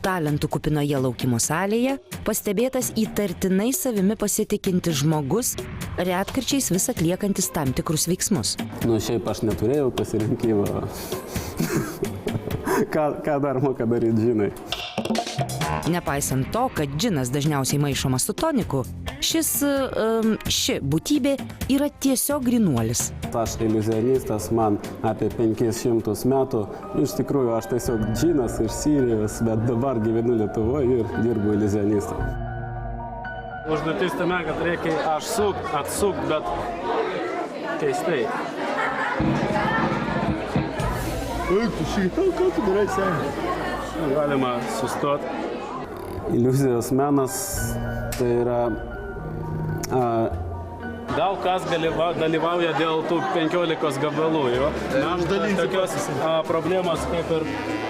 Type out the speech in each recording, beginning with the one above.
talentų kupinoje laukimo salėje pastebėtas įtartinai savimi pasitikintis žmogus, retkarčiais vis atliekantis tam tikrus veiksmus. Nu, šiaip aš neturėjau pasirinkimo. Ką dar moka daryti džinai? Nepaisant to, kad džinas dažniausiai maišomas su toniku, ši būtybė yra tiesiog grynuolis. Aš iliuzionistas, man apie 500 metų. Iš tikrųjų, aš tiesiog džinas iš Sirijos, bet dabar gyvenu Lietuvoje ir dirbu iliuzionistą. Užduotis tame, kad reikia atsukt, bet keistai. Ką tu darai, seniai? Galima sustoti. Iliuzijos menas tai yra... Daug kas dalyvauja dėl tų 15 gabalų, jo. Tokios problemos kaip ir...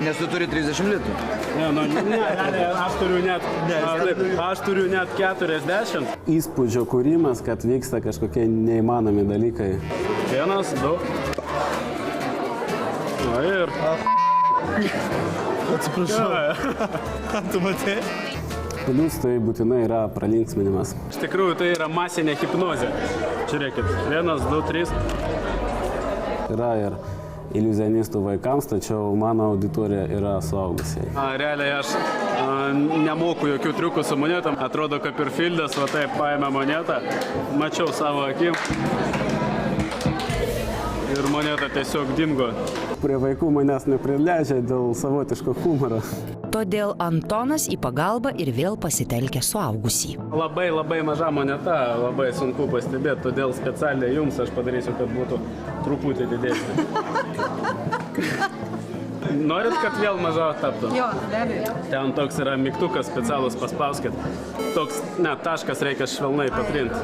Nes tu turi 30 litrų. Ne, aš turiu net 40. Įspūdžio kūrimas, kad vyksta kažkokie neįmanomi dalykai. 1, 2. Na ir... Atsiprašau. Tu matei? Plius tai būtinai yra pralinksminimas. Iš tikrųjų, tai yra masinė hipnozė. Žiūrėkit, 1, 2, 3. Yra ir iliuzionistų vaikams, tačiau mano auditorija yra suaugusiai. Realiai aš nemoku jokių triukų su monetom. Atrodo, kaip ir Fildas, va taip paėmė monetą, mačiau savo akim. Ir moneta tiesiog dingo. Prie vaikų manęs neprileidžia dėl savotiško humoro. Todėl Antonas į pagalbą ir vėl pasitelkia suaugusį. Labai maža moneta, labai sunku pastebėti, todėl specialiai jums aš padarysiu, kad būtų truputį didesnė. Norit, kad vėl maža taptų? Jo, be abejo. Ten toks yra mygtukas specialus, paspauskit. Toks, taškas reikia švelnai patrinti.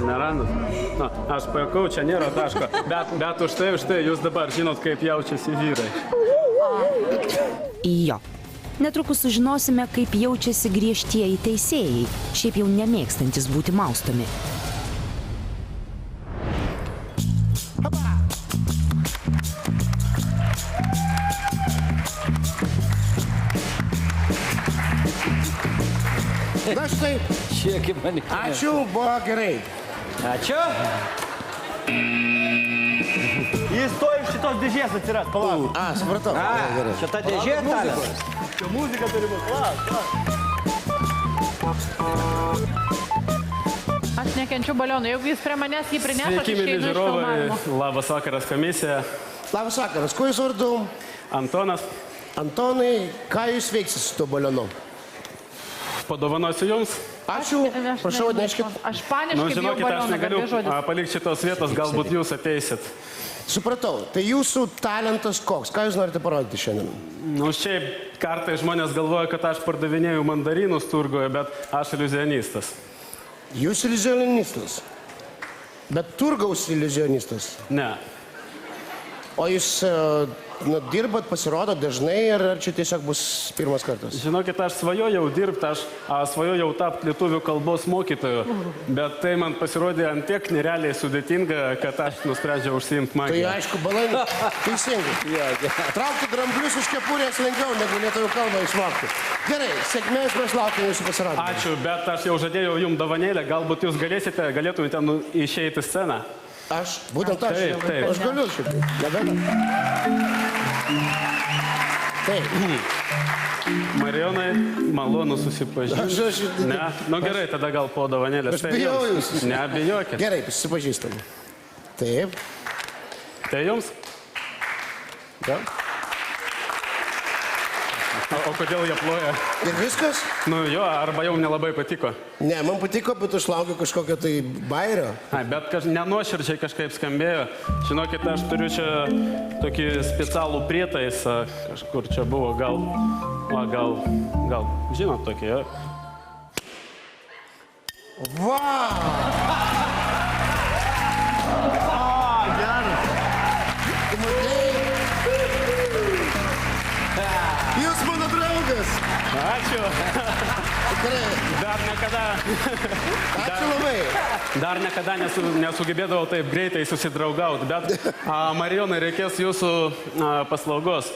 Nerandat? Na, aš pajakau, čia nėra taško, bet už tai jūs dabar žinot, kaip jaučiasi vyrai. Jo. Netrukus sužinosime, kaip jaučiasi griežtieji teisėjai, šiaip jau nemėgstantis būti maustomi. Na štai. Ačiū, buvo gerai. Ačiū. Jis to iš šitos dėžės atsiras, palauk. Supratau. Čia ta dėžė, talentas. Čia muzika turi būti. Aš nekenčiu balionų. Jeigu jis prie manęs jį prinešas, Sveiki, mėly žiūrovai. Labas vakaras, komisija. Labas vakaras. Kuo jūs vardu? Antonas. Antonai, ką jūs veiksit su tuo balionu? Padovanosiu jums. Ačiū. Prašau, atneškit. Aš paniškai bijau balioną. Žinokit, aš negaliu palikti šitos vietos, galbūt jūs ateisit. Supratau. Tai jūsų talentas koks? Ką jūs norite parodyti šiandien? Šiaip kartais žmonės galvoja, kad aš pardavinėju mandarinus turgoje, bet aš iliuzionistas. Jūs iliuzionistas? Bet turgaus iliuzionistas? Ne. O jūs dirbat, pasirodo dažnai, ar čia tiesiog bus pirmas kartas? Žinokit, aš svajojau dirbti, aš svajojau tapti lietuvių kalbos mokytoju, bet tai man pasirodė ant tiek nerealiai sudėtinga, kad aš nusprendžiau užsiimti magiją. Tai aišku, balandį. Teisingai. Traukti dramblius iš kepurės lengviau, negu lietuvių kalbą išmokti. Gerai, sėkmės, mes laukiame jūsų pasirodymą. Ačiū, bet aš jau žadėjau jums dovanėlę, galbūt jūs galėtumėte išeiti į sceną. Aš? Būtent aš? Taip. Aš galiu šiaip. Negaliu. Taip. Marijonai, malonu susipažinti. Ne? Nu gerai, tada gal po dovanėlės. Aš bijau jūs. Neabijokit. Gerai, susipažįstame. Taip. Tai jums? Ja. O kodėl jie ploja? Ir viskas? Nu jo, arba jau nelabai patiko. Ne, man patiko, bet aš laukiu kažkokio tai bairio. Bet nenuoširdžiai kažkaip skambėjo. Žinokit, aš turiu čia tokį specialų prietaisą, kažkur čia buvo, gal, žinot tokį, jo? Jūs mano draugas. Ačiū. Dar niekada... Ačiū labai. Dar niekada nesugebėdavau taip greitai susidraugauti, bet Marijonai reikės jūsų paslaugos.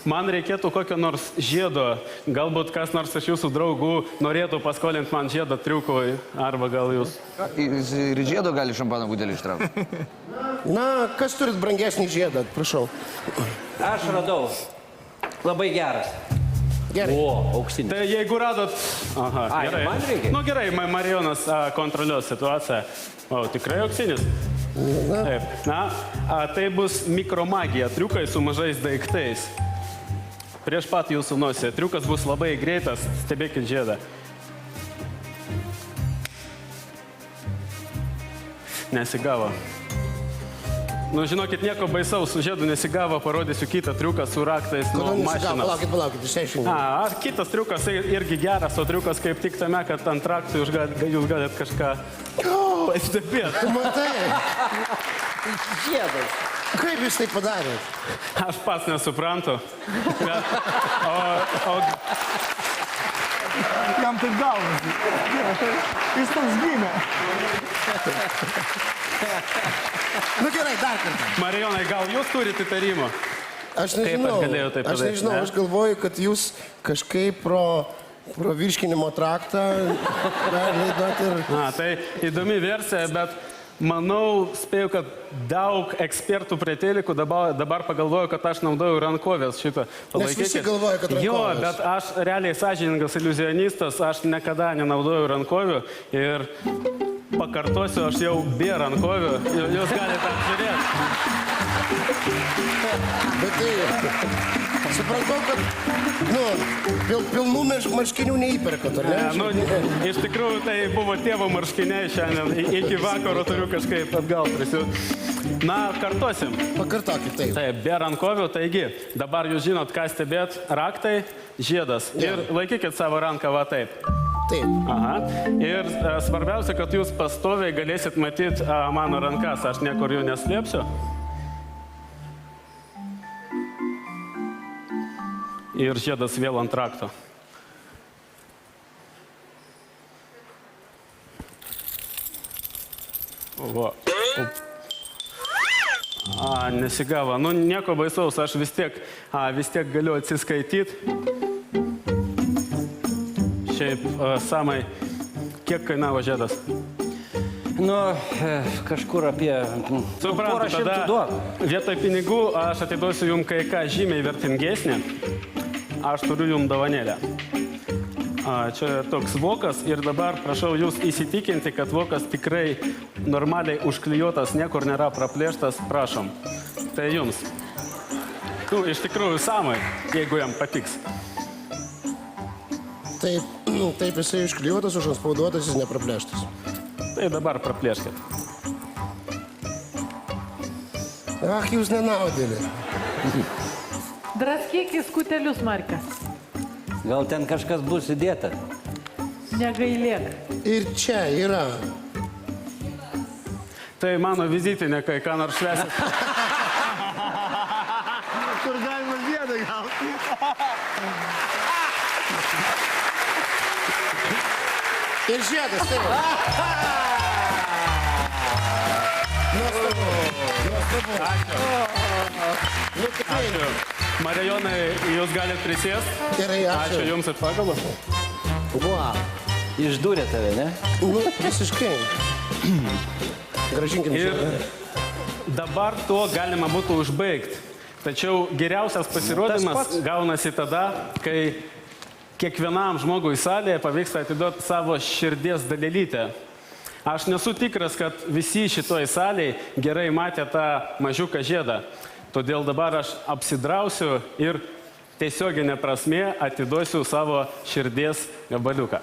Man reikėtų kokio nors žiedo, galbūt kas nors iš jūsų draugų norėtų paskolinti man žiedą triukui, arba gal jūs. Ir žiedo gali šampano butelį ištraukti. Na, kas turit brangesnį žiedą, prašau. Aš radau. Labai geras. Gerai. O, auksinis. Tai jeigu radot... Aha, Ai, gerai. man reikia? Nu gerai, Marijonas kontroliuos situaciją. O, tikrai auksinis? Taip. Na, tai bus mikromagija, triukai su mažais daiktais. Prieš pat jūsų nosį. Triukas bus labai greitas, stebėkit žiedą. Nesigavo. Nu, žinokit, nieko baisaus, su žiedu nesigavo, parodysiu kitą triuką su raktais nuo Kodėl nesigavo? mašinos. Palaukit, išsiaiškinkime. Kitas triukas irgi geras, o triukas kaip tik tame, kad ant raktų jūs galit kažką pastebėti. Matai, Žiedas. kaip jūs tai padarėt? Aš pats nesuprantu. Bet, Jam taip gaunasi. Jis toks gimė. Nu gerai, dar kartą. Marijonai, gal jūs turite įtarimų? Aš Kaip nežinau, aš galėjau tai padaryti, nežinau, ne? aš galvoju, kad jūs kažkaip pro virškinimo traktą leidot ir... Tai įdomi versija, bet manau, spėju, kad daug ekspertų prie telikų dabar pagalvoju, kad aš naudoju rankovės šitą. Nes visi galvoja, kad rankovės. Jo, bet aš realiai sąžiningas iliuzionistas, aš niekada nenaudoju rankovių ir pakartosiu, aš jau be rankovių ir jūs galite apžiūrėti. Bet tai, supratau, kad pilnų marškinių neįperkat, ar ne? Iš tikrųjų, tai buvo tėvo marškiniai šiandien. Iki vakaro turiu kažkaip atgal prisiūti. Na, kartosim. Pakartokit, taip. Taip, be rankovių, taigi, dabar jūs žinot, ką stebėt, raktai, žiedas. Ir laikykit savo ranką va taip. Taip. Aha. Ir svarbiausia, kad jūs pastoviai galėsit matyti mano rankas, aš niekur jų neslėpsiu. Ir žiedas vėl ant rakto. Va. Nesigavo. Nu, nieko baisaus, aš vis tiek galiu atsiskaityti. Šiaip, Samai, kiek kainavo žiedas? Nu, kažkur apie... Suprantu, tada vietoj pinigų aš atiduosiu jums kai ką žymiai vertingesnį. Aš turiu jums dovanėlę. Čia toks vokas ir dabar prašau jūs įsitikinti, kad vokas tikrai normaliai užklijuotas, niekur nėra praplėštas, prašom. Tai jums. Nu, iš tikrųjų, Samai, jeigu jam patiks. Taip jisai išklijuotas, užanspauduotas, jis nepraplėštas. Tai dabar praplėškit. Jūs nenaudėlė. Draskyk į skutelius, Markas. Gal ten kažkas bus įdėta? Negailėk. Ir čia yra. Tai mano vizitinė, kai ką nors švęsit. Kur galima žiedą gauti? Ir žiedas, taip. Nuostabu. Ačiū. Marijonai, jūs galite prisėsti. Gerai, Ačiū jums ir pagalbą. Wow. Išdūrė tave, ne? Nu, visiškai. Gražinkim Ir žiedą. dabar tuo galima būtų užbaigti. Tačiau geriausias pasirodymas gaunasi tada, kai kiekvienam žmogui salėje pavyksta atiduoti savo širdies dalelytę. Aš nesu tikras, kad visi šitoj salėje gerai matė tą mažiuką žiedą. Todėl dabar aš apsidrausiu ir tiesioginė prasme atiduosiu savo širdies gabaliuką.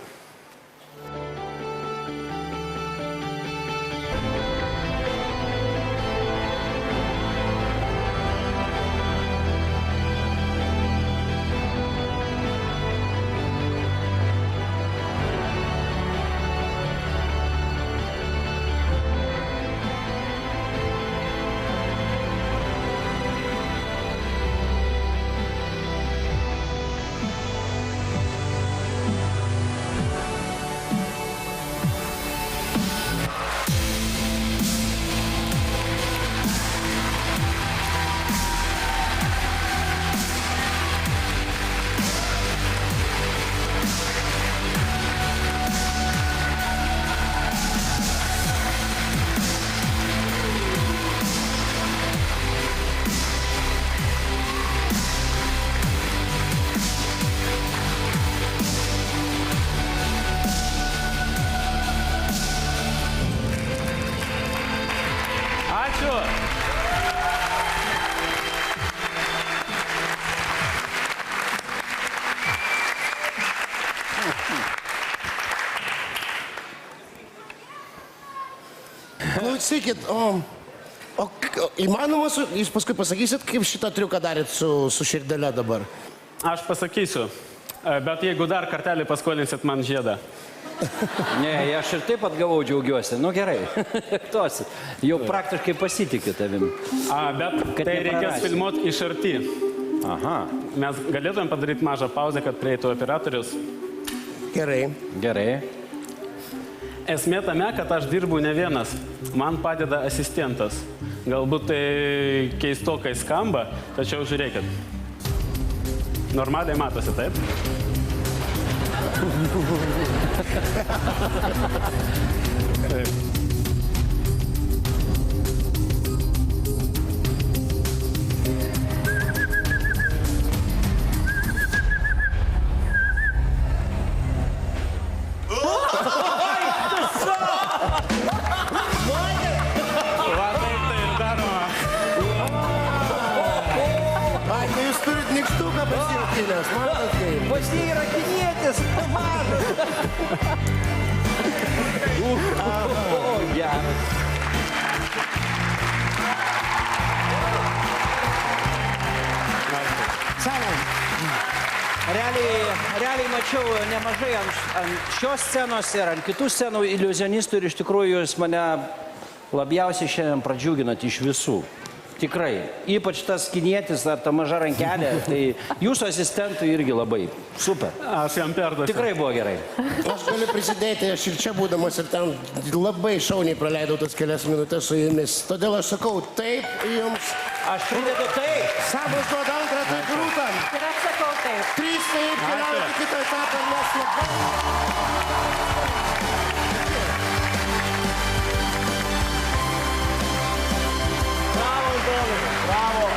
Klausykit, įmanoma, jūs paskui pasakysit, kaip šitą triuką darėt su širdelė dabar? Aš pasakysiu, bet jeigu dar kartelį paskolinsit man žiedą. Ne, aš ir taip pat gavau, džiaugiuosi. Nu gerai, tos, jau praktiškai pasitikiu tavim. Bet Kad tai reikės neprarasi. filmuoti iš arti. Aha, Mes galėtumėm padaryti mažą pauzę, kad prieitų operatorius. Gerai. gerai. Esmė tame, kad aš dirbu ne vienas. Man padeda asistentas. Galbūt tai keistokai skamba, tačiau žiūrėkit. Normaliai matosi, taip? Taip. Va taip tai ir daroma. Ai, tai jūs turit nykštuką pasirakinęs, matot kaip? Pas jį yra kinietis, mažas. O, geras. Savo. Realiai mačiau nemažai ant šios scenos ir ant kitų scenų iliuzionistų ir iš tikrųjų jūs mane labiausiai šiandien pradžiuginat iš visų. Tikrai. Ypač tas kinietis ar ta maža rankelė, tai jūsų asistentų irgi labai. Super. Aš jam perduosiu. Tikrai buvo gerai. Aš galiu prisidėti, aš ir čia būdamas ir ten labai šauniai praleidau tas kelias minutės su jumis. Todėl aš sakau taip jums. Aš pridedu taip. Sabas duoda antrą, tai grūtam. Ir aš sakau taip. 3 taip, keliaujate į kitą etapą, mes labai...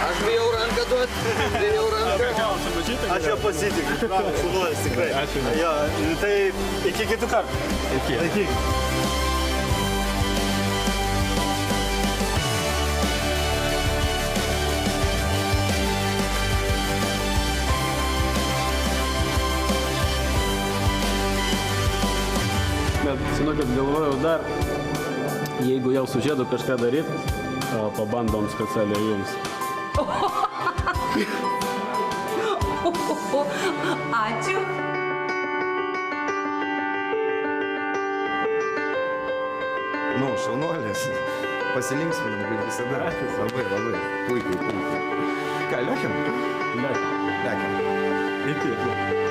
Aš bijau ranką duoti, bijau ranką. Aš jo pasitikiu. Bravo, šaunuolis, tikrai. Ačiū. Jo, tai iki kitų kartų. Iki. Bet, žinokit, galvojau dar, jeigu jau su žiedu kažką daryti, pabandom specialiai jums. Ačiū. Nu, šaunuolis. Pasilinksminam, kaip visada. Labai, puikiai. Ką, liukim? Lekiam. Lekiam. Iki.